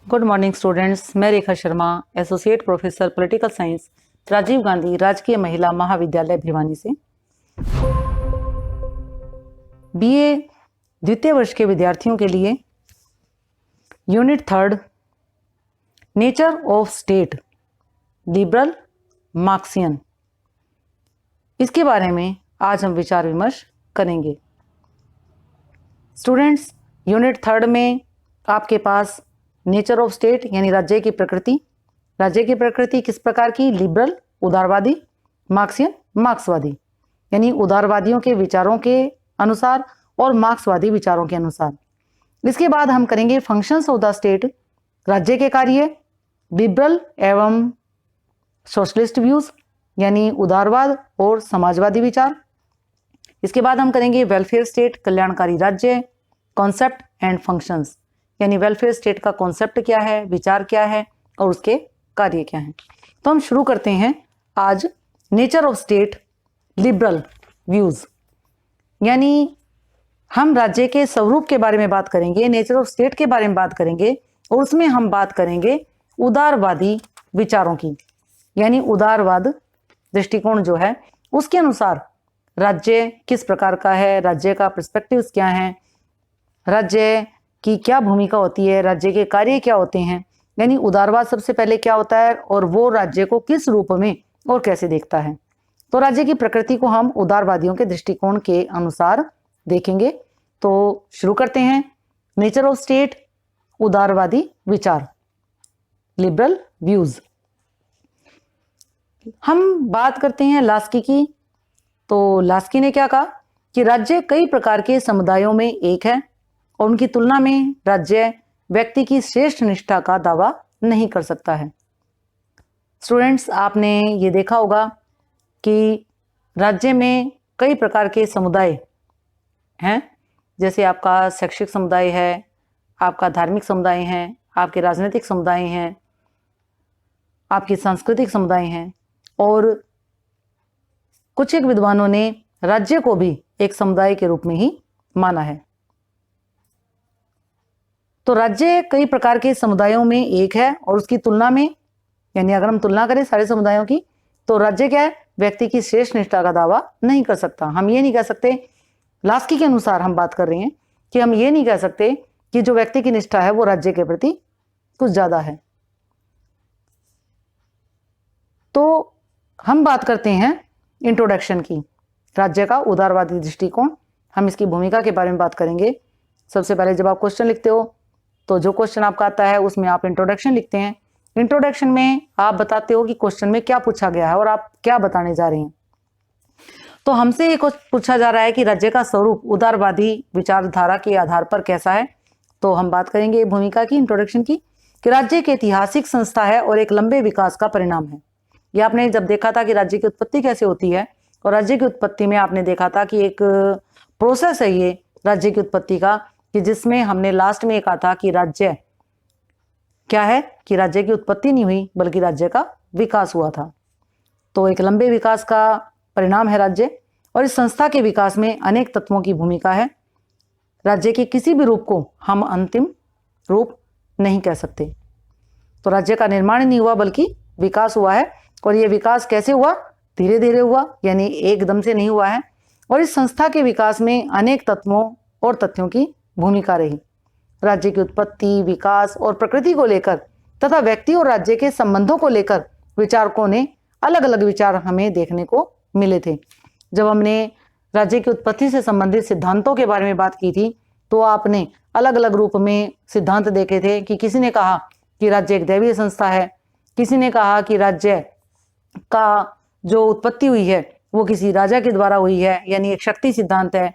Good morning students, मैं Rekha Sharma, associate professor political science, Rajiv Gandhi Rajkiya Mahila महाविद्यालय भिवानी से। बीए द्वितीय वर्ष के विद्यार्थियों के लिए unit 3 nature of state liberal Marxian, इसके बारे में आज हम विचार विमर्श करेंगे। स्टूडेंट्स, यूनिट 3 में आपके पास नेचर ऑफ स्टेट यानी राज्य की प्रकृति किस प्रकार की, लिबरल उदारवादी, मार्क्सियन मार्क्सवादी, यानी उदारवादियों के विचारों के अनुसार और मार्क्सवादी विचारों के अनुसार। इसके बाद हम करेंगे फंक्शंस ऑफ द स्टेट, राज्य के कार्य, लिबरल एवं सोशलिस्ट व्यूज यानी उदारवाद और समाजवादी विचार। इसके बाद हम करेंगे वेलफेयर स्टेट, कल्याणकारी राज्य, कॉन्सेप्ट एंड फंक्शंस, यानी वेलफेयर स्टेट का कॉन्सेप्ट क्या है, विचार क्या है और उसके कार्य क्या हैं। तो हम शुरू करते हैं आज nature of state liberal views, यानी हम राज्य के स्वरूप के बारे में बात करेंगे, नेचर ऑफ स्टेट के बारे में बात करेंगे और उसमें हम बात करेंगे उदारवादी विचारों की, यानी उदारवाद दृष्टिकोण जो है उसके अनुसार राज्य किस प्रकार का है, राज्य का पर्सपेक्टिव्स क्या है, राज्य की क्या भूमिका होती है, राज्य के कार्य क्या होते हैं, यानी उदारवाद सबसे पहले क्या होता है और वो राज्य को किस रूप में और कैसे देखता है। तो राज्य की प्रकृति को हम उदारवादियों के दृष्टिकोण के अनुसार देखेंगे। तो शुरू करते हैं नेचर ऑफ स्टेट उदारवादी विचार, लिबरल व्यूज। हम बात करते हैं लास्की की। तो लास्की ने क्या कहा कि राज्य कई प्रकार के समुदायों में एक है और उनकी तुलना में राज्य व्यक्ति की श्रेष्ठ निष्ठा का दावा नहीं कर सकता है। स्टूडेंट्स, आपने ये देखा होगा कि राज्य में कई प्रकार के समुदाय हैं, जैसे आपका शैक्षिक समुदाय है, आपका धार्मिक समुदाय है, आपके राजनीतिक समुदाय हैं, आपके सांस्कृतिक समुदाय हैं, और कुछ एक विद्वानों ने राज्य को भी एक समुदाय के रूप में ही माना है। तो राज्य कई प्रकार के समुदायों में एक है और उसकी तुलना में, यानी अगर हम तुलना करें सारे समुदायों की, तो राज्य क्या है, व्यक्ति की श्रेष्ठ निष्ठा का दावा नहीं कर सकता। हम ये नहीं कह सकते, लास्की के अनुसार हम बात कर रहे हैं कि हम ये नहीं कह सकते कि जो व्यक्ति की निष्ठा है वो राज्य के प्रति कुछ ज्यादा है। तो हम बात करते हैं इंट्रोडक्शन की, राज्य का उदारवादी दृष्टिकोण, हम इसकी भूमिका के बारे में बात करेंगे। सबसे पहले जब आप क्वेश्चन लिखते हो तो जो क्वेश्चन आपका आता है उसमें आप इंट्रोडक्शन लिखते हैं। इंट्रोडक्शन में आप बताते हो कि क्वेश्चन में क्या पूछा गया है और आप क्या बताने जा रहे हैं। तो हमसे ये पूछा जा रहा है कि राज्य का स्वरूप उदारवादी विचारधारा के आधार पर कैसा है। तो हम बात करेंगे भूमिका की, इंट्रोडक्शन की, कि राज्य की ऐतिहासिक संस्था है और एक लंबे विकास का परिणाम है। ये आपने जब देखा था कि राज्य की उत्पत्ति कैसे होती है, और राज्य की उत्पत्ति में आपने देखा था कि एक प्रोसेस है ये राज्य की उत्पत्ति का, कि जिसमें हमने लास्ट में कहा था कि राज्य क्या है, कि राज्य की उत्पत्ति नहीं हुई बल्कि राज्य का विकास हुआ था। तो एक लंबे विकास का परिणाम है राज्य, और इस संस्था के विकास में अनेक तत्वों की भूमिका है। राज्य के किसी भी रूप को हम अंतिम रूप नहीं कह सकते। तो राज्य का निर्माण नहीं हुआ बल्कि विकास हुआ है, और यह विकास कैसे हुआ, धीरे धीरे हुआ, यानी एकदम से नहीं हुआ है। और इस संस्था के विकास में अनेक तत्वों और तथ्यों की भूमिका रही। राज्य की उत्पत्ति, विकास और प्रकृति को लेकर तथा व्यक्ति और राज्य के संबंधों को लेकर विचारकों ने अलग अलग विचार हमें देखने को मिले थे। जब हमने राज्य की उत्पत्ति से संबंधित सिद्धांतों के बारे में बात की थी तो आपने अलग अलग रूप में सिद्धांत देखे थे कि किसी ने कहा कि राज्य एक दैवीय संस्था है, किसी ने कहा कि राज्य का जो उत्पत्ति हुई है वो किसी राजा के द्वारा हुई है, यानी एक शक्ति सिद्धांत है।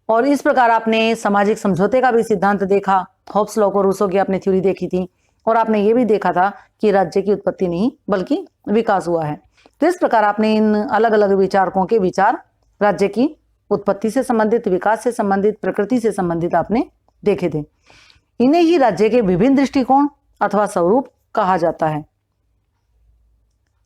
और इस प्रकार आपने सामाजिक समझौते का भी सिद्धांत देखा, हॉब्स लॉ और रूसो की आपने थ्योरी देखी थी, और आपने ये भी देखा था कि राज्य की उत्पत्ति नहीं बल्कि विकास हुआ है। तो इस प्रकार आपने इन अलग अलग विचारकों के विचार राज्य की उत्पत्ति से संबंधित, विकास से संबंधित, प्रकृति से संबंधित आपने देखे थे। इन्हें ही राज्य के विभिन्न दृष्टिकोण अथवा स्वरूप कहा जाता है।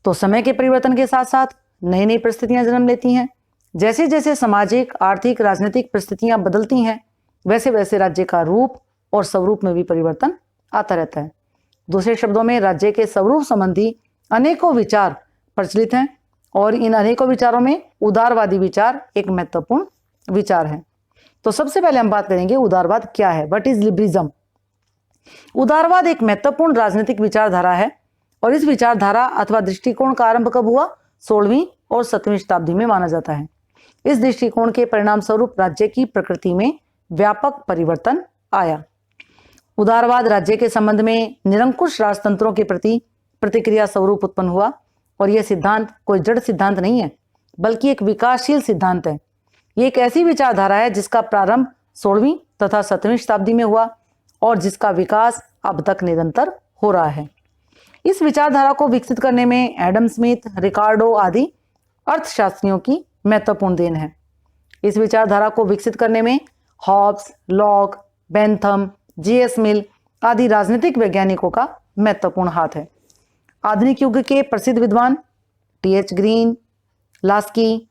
तो समय के परिवर्तन के साथ साथ नई नई परिस्थितियां जन्म लेती हैं। जैसे जैसे सामाजिक, आर्थिक, राजनीतिक परिस्थितियां बदलती हैं वैसे वैसे राज्य का रूप और स्वरूप में भी परिवर्तन आता रहता है। दूसरे शब्दों में राज्य के स्वरूप संबंधी अनेकों विचार प्रचलित हैं और इन अनेकों विचारों में उदारवादी विचार एक महत्वपूर्ण विचार है। तो सबसे पहले हम बात करेंगे उदारवाद क्या है, व्हाट इज लिबरलिज्म। उदारवाद एक महत्वपूर्ण राजनीतिक विचारधारा है और इस विचारधारा अथवा दृष्टिकोण का आरंभ कब हुआ? 16वीं और 17वीं शताब्दी में माना जाता है। इस दृष्टिकोण के परिणाम स्वरूप राज्य की प्रकृति में व्यापक परिवर्तन आया। उदारवाद राज्य के संबंध में निरंकुश राजतंत्रों के प्रति प्रतिक्रिया स्वरूप उत्पन्न हुआ और यह सिद्धांत कोई जड़ सिद्धांत नहीं है बल्कि एक विकासशील सिद्धांत है। यह एक ऐसी विचारधारा है जिसका प्रारंभ 16वीं तथा 17वीं शताब्दी में हुआ और जिसका विकास अब तक निरंतर हो रहा है। इस विचारधारा को विकसित करने में एडम स्मिथ, रिकार्डो आदि अर्थशास्त्रियों की महत्वपूर्ण देन है। इस विचारधारा को विकसित करने में हॉब्स, लॉक, बेंथम, जीएस मिल आदि राजनीतिक वैज्ञानिकों का महत्वपूर्ण हाथ है। आधुनिक युग के प्रसिद्ध विद्वान टीएच ग्रीन, लास्की,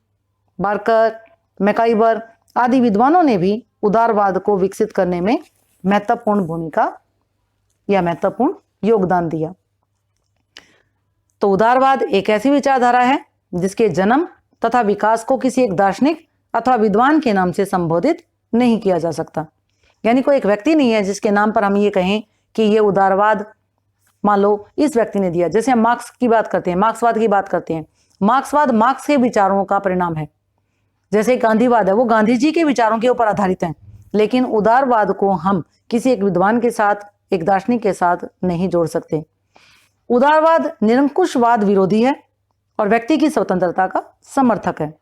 बार्कर, मैकाइबर आदि विद्वानों ने भी उदारवाद को विकसित करने में महत्वपूर्ण भूमिका या महत्वपूर्ण योगदान दिया। तो उदारवाद एक ऐसी विचारधारा है जिसके जन्म तथा विकास को किसी एक दार्शनिक अथवा विद्वान के नाम से संबोधित नहीं किया जा सकता। यानी कोई एक व्यक्ति नहीं है जिसके नाम पर हम ये कहें कि ये उदारवाद मान लो इस व्यक्ति ने दिया। जैसे हम मार्क्स की बात करते हैं, मार्क्सवाद की बात करते हैं, मार्क्सवाद मार्क्स के विचारों का परिणाम है। जैसे गांधीवाद है, वो गांधी जी के विचारों के ऊपर आधारित है। लेकिन उदारवाद को हम किसी एक विद्वान के साथ, एक दार्शनिक के साथ नहीं जोड़ सकते। उदारवाद निरंकुशवाद विरोधी है और व्यक्ति की स्वतंत्रता का समर्थक है।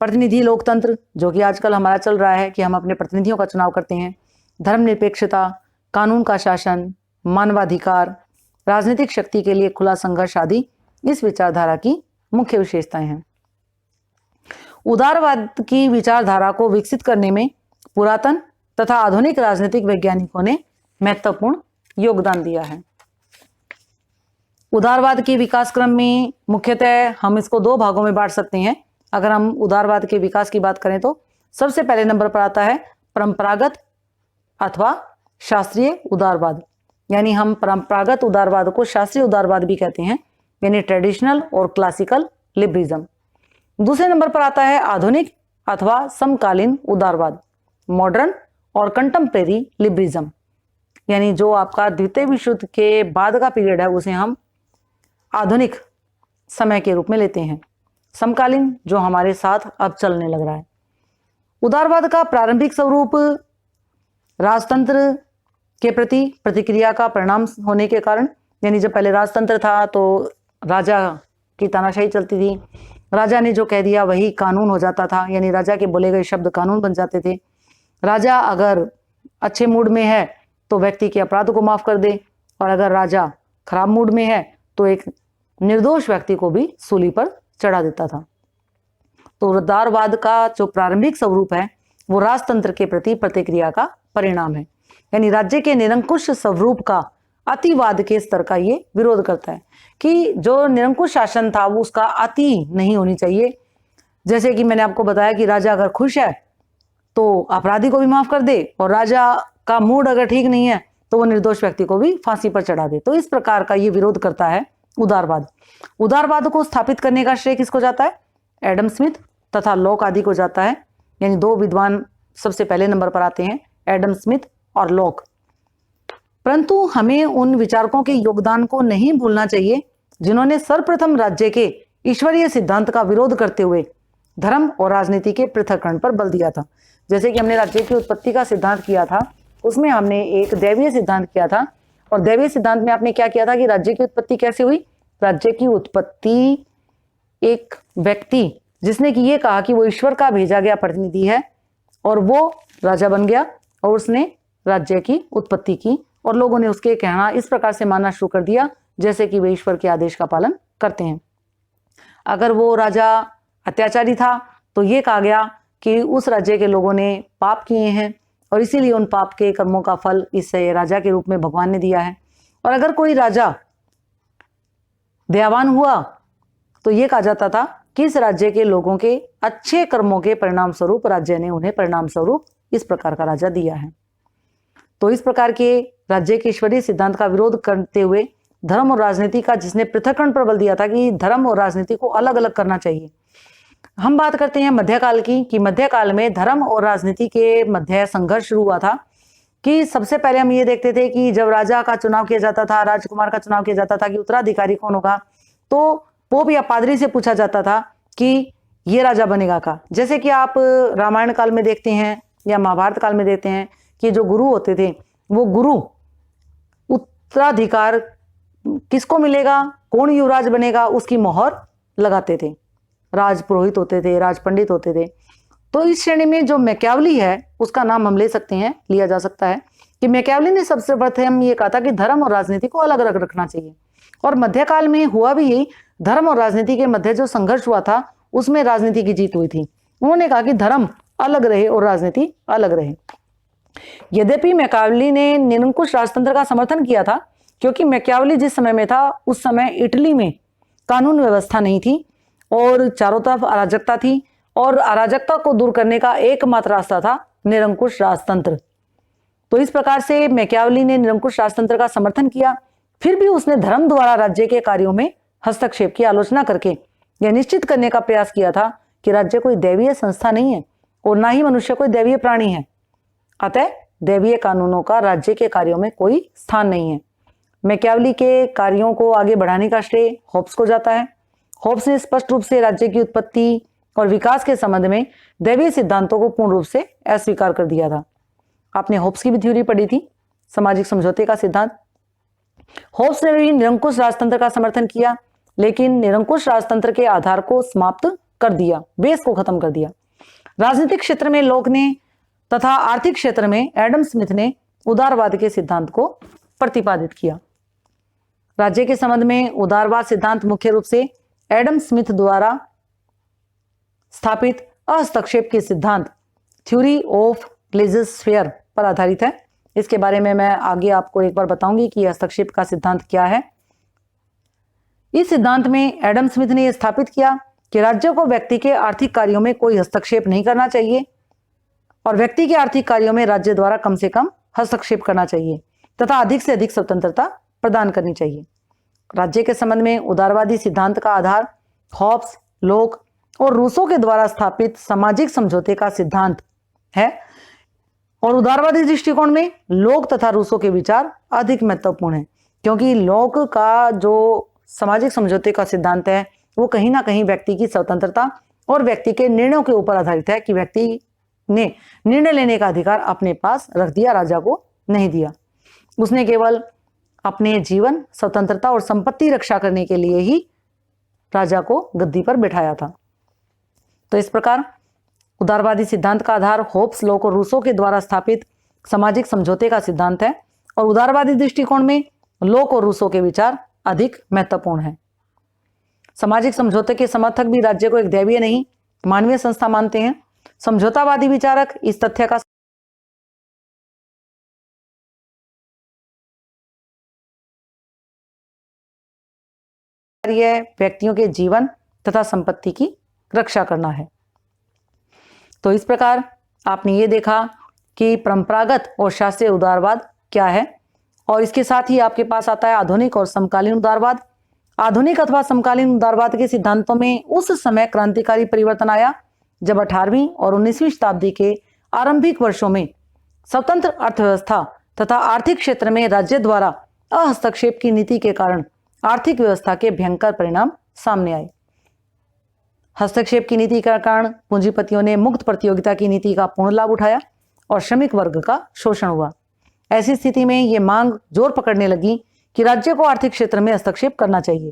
प्रतिनिधि लोकतंत्र, जो कि आजकल हमारा चल रहा है कि हम अपने प्रतिनिधियों का चुनाव करते हैं, धर्मनिरपेक्षता, कानून का शासन, मानवाधिकार, राजनीतिक शक्ति के लिए खुला संघर्ष आदि इस विचारधारा की मुख्य विशेषताएं हैं। उदारवाद की विचारधारा को विकसित करने में पुरातन तथा आधुनिक राजनीतिक वैज्ञानिकों ने महत्वपूर्ण योगदान दिया है। उदारवाद के विकास क्रम में मुख्यतः हम इसको दो भागों में बांट सकते हैं। अगर हम उदारवाद के विकास की बात करें तो सबसे पहले नंबर पर आता है परंपरागत अथवा शास्त्रीय उदारवाद। यानी हम परंपरागत उदारवाद को शास्त्रीय उदारवाद भी कहते हैं, यानी ट्रेडिशनल और क्लासिकल लिबरलिज्म। दूसरे नंबर पर आता है आधुनिक अथवा समकालीन उदारवाद, मॉडर्न और कंटेम्परेरी लिबरलिज्म। यानी जो आपका द्वितीय विश्व युद्ध के बाद का पीरियड है उसे हम आधुनिक समय के रूप में लेते हैं। समकालीन जो हमारे साथ अब चलने लग रहा है। उदारवाद का प्रारंभिक स्वरूप राजतंत्र के प्रति प्रतिक्रिया का परिणाम होने के कारण, यानी जब पहले राजतंत्र था तो राजा की तानाशाही चलती थी, राजा ने जो कह दिया वही कानून हो जाता था, यानी राजा के बोले गए शब्द कानून बन जाते थे। राजा अगर अच्छे मूड में है तो व्यक्ति के अपराध को माफ कर दे, और अगर राजा खराब मूड में है तो एक निर्दोष व्यक्ति को भी सूली पर चढ़ा देता था। तो उदारवाद का जो प्रारंभिक स्वरूप है वो राजतंत्र के प्रति प्रतिक्रिया का परिणाम है, यानी राज्य के निरंकुश स्वरूप का अतिवाद के स्तर का ये विरोध करता है कि जो निरंकुश शासन था वो उसका अति नहीं होनी चाहिए। जैसे कि मैंने आपको बताया कि राजा अगर खुश है तो अपराधी को भी माफ कर दे, और राजा का मूड अगर ठीक नहीं है तो वो निर्दोष व्यक्ति को भी फांसी पर चढ़ा दे। तो इस प्रकार का ये विरोध करता है उदारवाद। उदारवाद को स्थापित करने का श्रेय किसको जाता है? एडम स्मिथ तथा लॉक आदि को जाता है। यानी दो विद्वान सबसे पहले नंबर पर आते हैं, एडम स्मिथ और लॉक। परंतु हमें उन विचारकों के योगदान को नहीं भूलना चाहिए जिन्होंने सर्वप्रथम राज्य के ईश्वरीय सिद्धांत का विरोध करते हुए धर्म और राजनीति के पृथक्करण पर बल दिया था। जैसे कि हमने राज्य की उत्पत्ति का सिद्धांत किया था, उसमें हमने एक दैवीय सिद्धांत किया था, और दैवीय सिद्धांत में आपने क्या किया था कि राज्य की उत्पत्ति कैसे हुई? राज्य की उत्पत्ति एक व्यक्ति जिसने कि ये कहा कि वो ईश्वर का भेजा गया प्रतिनिधि है और वो राजा बन गया और उसने राज्य की उत्पत्ति की, और लोगों ने उसके कहना इस प्रकार से मानना शुरू कर दिया जैसे कि वे ईश्वर के आदेश का पालन करते हैं। अगर वो राजा अत्याचारी था तो ये कहा गया कि उस राज्य के लोगों ने पाप किए हैं और इसीलिए उन पाप के कर्मों का फल इस राजा के रूप में भगवान ने दिया है। और अगर कोई राजा दयावान हुआ तो ये कहा जाता था कि इस राज्य के लोगों के अच्छे कर्मों के परिणाम स्वरूप राज्य ने उन्हें परिणाम स्वरूप इस प्रकार का राजा दिया है। तो इस प्रकार के राज्य के ईश्वरीय सिद्धांत का विरोध करते हुए धर्म और राजनीति का जिसने पृथक्करण पर बल दिया था कि धर्म और राजनीति को अलग अलग करना चाहिए। हम बात करते हैं मध्यकाल की, कि मध्यकाल में धर्म और राजनीति के मध्य संघर्ष शुरू हुआ था। कि सबसे पहले हम ये देखते थे कि जब राजा का चुनाव किया जाता था, राजकुमार का चुनाव किया जाता था कि उत्तराधिकारी कौन होगा, तो पोप या पादरी से पूछा जाता था कि ये राजा बनेगा का। जैसे कि आप रामायण काल में देखते हैं या महाभारत काल में देखते हैं कि जो गुरु होते थे, वो गुरु उत्तराधिकार किसको मिलेगा, कौन युवराज बनेगा, उसकी मोहर लगाते थे। राज पुरोहित होते थे, राज पंडित होते थे। तो इस श्रेणी में जो मैकियावेली है उसका नाम हम ले सकते हैं, लिया जा सकता है कि मैकियावेली ने सबसे प्रथम ये कहा था कि धर्म और राजनीति को अलग अलग रखना चाहिए। और मध्यकाल में हुआ भी यही, धर्म और राजनीति के मध्य जो संघर्ष हुआ था उसमें राजनीति की जीत हुई थी। उन्होंने कहा कि धर्म अलग रहे और राजनीति अलग रहे। यद्यपि मैकियावेली ने निरंकुश राजतंत्र का समर्थन किया था, क्योंकि मैकियावेली जिस समय में था उस समय इटली में कानून व्यवस्था नहीं थी और चारों तरफ अराजकता थी, और अराजकता को दूर करने का एकमात्र रास्ता था निरंकुश राजतंत्र। तो इस प्रकार से मैकियावेली ने निरंकुश राजतंत्र का समर्थन किया। फिर भी उसने धर्म द्वारा राज्य के कार्यों में हस्तक्षेप की आलोचना करके यह निश्चित करने का प्रयास किया था कि राज्य कोई दैवीय संस्था नहीं है और ना ही मनुष्य कोई दैवीय प्राणी है, अतः दैवीय कानूनों का राज्य के कार्यों में कोई स्थान नहीं है। मैकियावेली के कार्यों को आगे बढ़ाने का श्रेय होब्स को जाता है। होब्स ने स्पष्ट रूप से राज्य की उत्पत्ति और विकास के संबंध में दैवीय सिद्धांतों को पूर्ण रूप से अस्वीकार कर दिया था। आपने होब्स की भी थ्योरी पढ़ी थी, सामाजिक समझौते का सिद्धांत। होब्स ने भी निरंकुश राजतंत्र का समर्थन किया, लेकिन निरंकुश राजतंत्र के आधार को समाप्त कर दिया, बेस को खत्म कर दिया। राजनीतिक क्षेत्र में लोक ने तथा आर्थिक क्षेत्र में एडम स्मिथ ने उदारवाद के सिद्धांत को प्रतिपादित किया। राज्य के संबंध में उदारवाद सिद्धांत मुख्य रूप से एडम स्मिथ द्वारा स्थापित हस्तक्षेप के सिद्धांत थ्योरी ऑफ लेजिस्फेयर पर आधारित है। इसके बारे में मैं आगे आपको एक बार बताऊंगी कि हस्तक्षेप का सिद्धांत क्या है। इस सिद्धांत में एडम स्मिथ ने यह स्थापित किया कि राज्य को व्यक्ति के आर्थिक कार्यों में कोई हस्तक्षेप नहीं करना चाहिए और व्यक्ति के आर्थिक कार्यों में राज्य द्वारा कम से कम हस्तक्षेप करना चाहिए तथा अधिक से अधिक स्वतंत्रता प्रदान करनी चाहिए। राज्य के संबंध में उदारवादी सिद्धांत का आधार हॉब्स, लोक और रूसो के द्वारा स्थापित सामाजिक समझौते का सिद्धांत है, और उदारवादी दृष्टिकोण में लोक तथा रूसो के विचार अधिक महत्वपूर्ण है, क्योंकि लोक का जो सामाजिक समझौते का सिद्धांत है वो कहीं ना कहीं व्यक्ति की स्वतंत्रता और व्यक्ति के निर्णयों के ऊपर आधारित है कि व्यक्ति ने निर्णय लेने का अधिकार अपने पास रख दिया, राजा को नहीं दिया। उसने केवल अपने जीवन, स्वतंत्रता और संपत्ति रक्षा करने के लिए ही राजा को गद्दी पर बिठाया था। तो इस प्रकार उदारवादी सिद्धांत का आधार होब्स, लोक और रूसो के द्वारा स्थापित सामाजिक समझौते का सिद्धांत है, और उदारवादी दृष्टिकोण में लोक और रूसो के विचार अधिक महत्वपूर्ण है। सामाजिक समझौते के समर्थक भी राज्य को एक दैवीय नहीं मानवीय संस्था मानते हैं। समझौतावादी विचारक इस तथ्य का कार्य व्यक्तियों के जीवन तथा संपत्ति की रक्षा करना है। तो इस प्रकार आपने ये देखा कि परंपरागत और शास्त्रीय उदारवाद क्या है, और इसके साथ ही आपके पास आता है आधुनिक और समकालीन उदारवाद। आधुनिक अथवा समकालीन उदारवाद के सिद्धांतों में उस समय क्रांतिकारी परिवर्तन आया जब 18वीं और 19वीं शताब्दी के आरंभिक वर्षों में स्वतंत्र अर्थव्यवस्था तथा आर्थिक क्षेत्र में राज्य द्वारा हस्तक्षेप की नीति के कारण आर्थिक व्यवस्था के भयंकर परिणाम सामने आए। हस्तक्षेप की नीति के कारण पूंजीपतियों ने मुक्त प्रतियोगिता की नीति का पूर्ण लाभ उठाया और श्रमिक वर्ग का शोषण हुआ। ऐसी स्थिति में ये मांग जोर पकड़ने लगी कि राज्य को आर्थिक क्षेत्र में हस्तक्षेप करना चाहिए।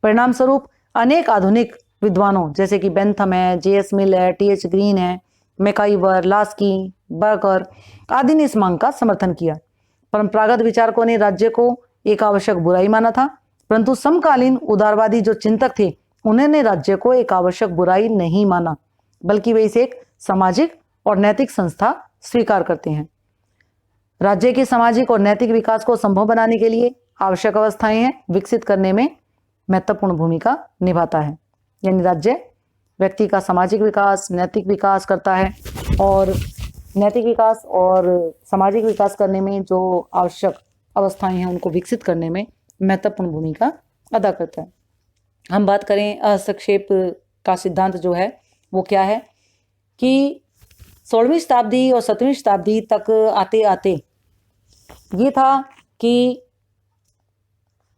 परिणाम स्वरूप अनेक आधुनिक विद्वानों जैसे कि बेंथम है, J.S. मिल है, T.H. ग्रीन है, मैकाइवर, लास्की, बर्गर आदि ने इस मांग का समर्थन किया। परंपरागत विचारकों ने राज्य को एक आवश्यक बुराई माना था, परंतु समकालीन उदारवादी जो चिंतक थे उन्होंने राज्य को एक आवश्यक बुराई नहीं माना, बल्कि वे इसे एक सामाजिक और नैतिक संस्था स्वीकार करते हैं। राज्य के सामाजिक और नैतिक विकास को संभव बनाने के लिए आवश्यक अवस्थाएं हैं विकसित करने में महत्वपूर्ण भूमिका निभाता है। यानी राज्य व्यक्ति का सामाजिक विकास, नैतिक विकास करता है, और नैतिक विकास और सामाजिक विकास करने में जो आवश्यक अवस्थाएं हैं उनको विकसित करने में महत्वपूर्ण भूमिका अदा करता है। हम बात करें हस्तक्षेप का सिद्धांत जो है वो क्या है कि 16वीं शताब्दी और 17वीं शताब्दी तक आते आते ये था कि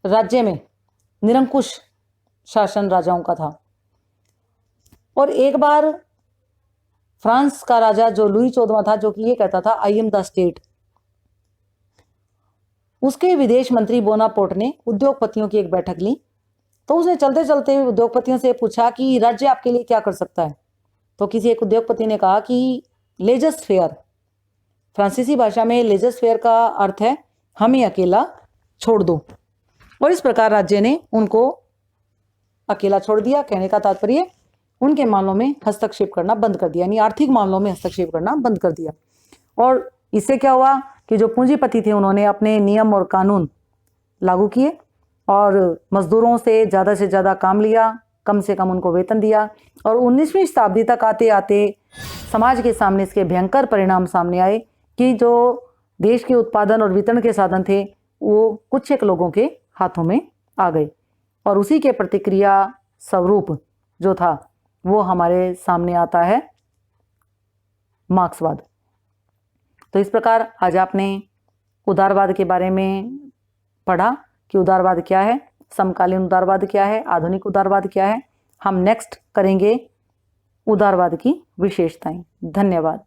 राज्य में निरंकुश शासन राजाओं का था, और एक बार फ्रांस का राजा जो लुई 14वां था, जो कि ये कहता था आई एम द स्टेट, उसके विदेश मंत्री बोनापोर्ट ने उद्योगपतियों की एक बैठक ली। तो उसने चलते चलते उद्योगपतियों से पूछा कि राज्य आपके लिए क्या कर सकता है। तो किसी एक उद्योगपति ने कहा कि लेजस फेयर, फ्रांसीसी भाषा में लेजस फेयर का अर्थ है हमें अकेला छोड़ दो, और इस प्रकार राज्य ने उनको अकेला छोड़ दिया। कहने का तात्पर्य उनके मामलों में हस्तक्षेप करना बंद कर दिया, यानी आर्थिक मामलों में हस्तक्षेप करना बंद कर दिया। और इससे क्या हुआ कि जो पूंजीपति थे उन्होंने अपने नियम और कानून लागू किए और मजदूरों से ज़्यादा काम लिया, कम से कम उनको वेतन दिया। और 19वीं शताब्दी तक आते आते समाज के सामने इसके भयंकर परिणाम सामने आए कि जो देश के उत्पादन और वितरण के साधन थे वो कुछ एक लोगों के हाथों में आ गए, और उसी के प्रतिक्रिया स्वरूप जो था वो हमारे सामने आता है मार्क्सवाद। तो इस प्रकार आज आपने उदारवाद के बारे में पढ़ा कि उदारवाद क्या है, समकालीन उदारवाद क्या है, आधुनिक उदारवाद क्या है। हम नेक्स्ट करेंगे उदारवाद की विशेषताएं। धन्यवाद।